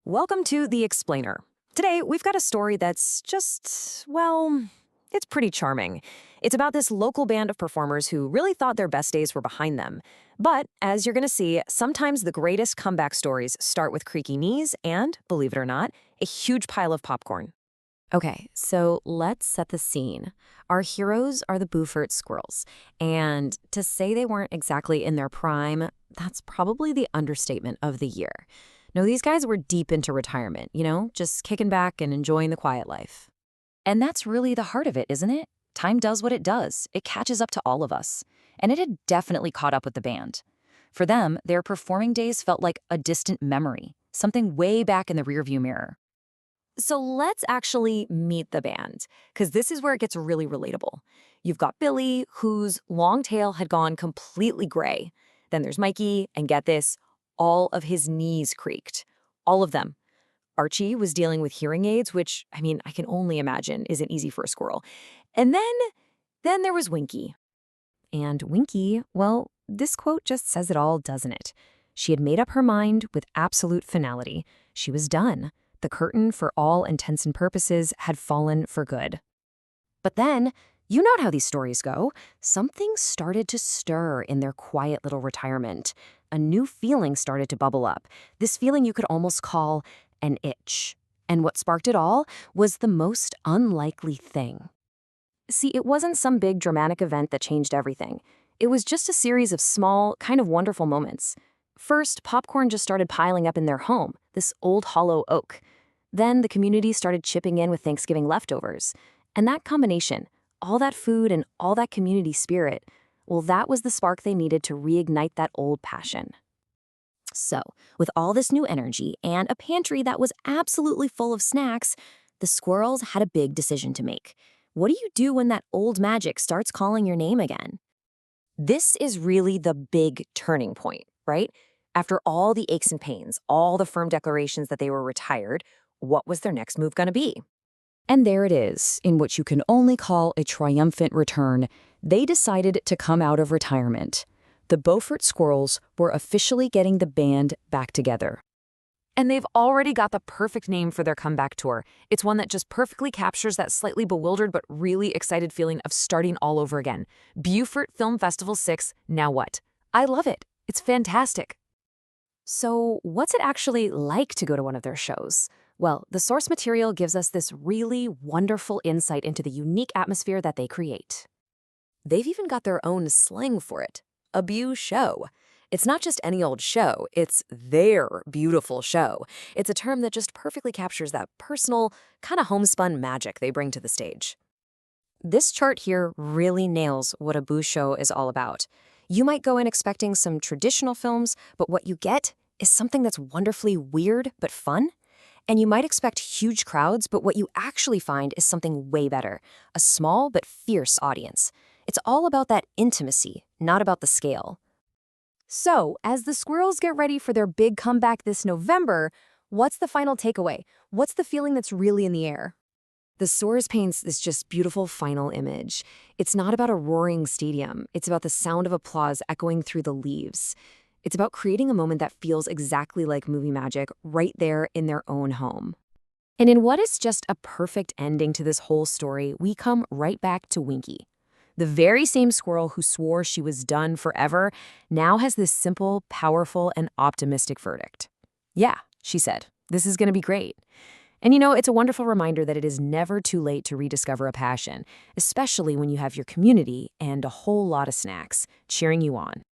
Welcome to The Explainer. Today, we've got a story that's just, well, it's pretty charming. It's about this local band of performers who really thought their best days were behind them. But, as you're going to see, sometimes the greatest comeback stories start with creaky knees and, believe it or not, a huge pile of popcorn. Okay, so let's set the scene. Our heroes are the Beaufort squirrels, and to say they weren't exactly in their prime, that's probably the understatement of the year. No, these guys were deep into retirement, just kicking back and enjoying the quiet life. And that's really the heart of it, isn't it? Time does what it does. It catches up to all of us. And it had definitely caught up with the band. For them, their performing days felt like a distant memory, something way back in the rearview mirror. So let's actually meet the band, because this is where it gets really relatable. You've got Billy, whose long tail had gone completely gray. Then there's Mikey, and get this, all of his knees creaked. All of them. Archie was dealing with hearing aids, which, I can only imagine isn't easy for a squirrel. And then there was Winky. And Winky, well, this quote just says it all, doesn't it? She had made up her mind with absolute finality. She was done. The curtain, for all intents and purposes, had fallen for good. But then, you know how these stories go. Something started to stir in their quiet little retirement. A new feeling started to bubble up. This feeling you could almost call an itch. And what sparked it all was the most unlikely thing. See, it wasn't some big dramatic event that changed everything. It was just a series of small, kind of wonderful moments. First, popcorn just started piling up in their home, this old hollow oak. Then the community started chipping in with Thanksgiving leftovers. And that combination, all that food and all that community spirit, well, that was the spark they needed to reignite that old passion. So, with all this new energy and a pantry that was absolutely full of snacks, the squirrels had a big decision to make. What do you do when that old magic starts calling your name again? This is really the big turning point, right? After all the aches and pains, all the firm declarations that they were retired, what was their next move going to be? And there it is, in what you can only call a triumphant return. They decided to come out of retirement. The Beaufort Squirrels were officially getting the band back together. And they've already got the perfect name for their comeback tour. It's one that just perfectly captures that slightly bewildered but really excited feeling of starting all over again. Beaufort Film Festival 6, now what? I love it. It's fantastic. So what's it actually like to go to one of their shows? Well, the source material gives us this really wonderful insight into the unique atmosphere that they create. They've even got their own slang for it, a Beau show. It's not just any old show, it's their beautiful show. It's a term that just perfectly captures that personal, kind of homespun magic they bring to the stage. This chart here really nails what a Beau show is all about. You might go in expecting some traditional films, but what you get is something that's wonderfully weird but fun. And you might expect huge crowds, but what you actually find is something way better, a small but fierce audience. It's all about that intimacy, not about the scale. So, as the squirrels get ready for their big comeback this November, what's the final takeaway? What's the feeling that's really in the air? The source paints this just beautiful final image. It's not about a roaring stadium. It's about the sound of applause echoing through the leaves. It's about creating a moment that feels exactly like movie magic right there in their own home. And in what is just a perfect ending to this whole story, we come right back to Winky. The very same squirrel who swore she was done forever now has this simple, powerful, and optimistic verdict. Yeah, she said, this is going to be great. And it's a wonderful reminder that it is never too late to rediscover a passion, especially when you have your community and a whole lot of snacks cheering you on.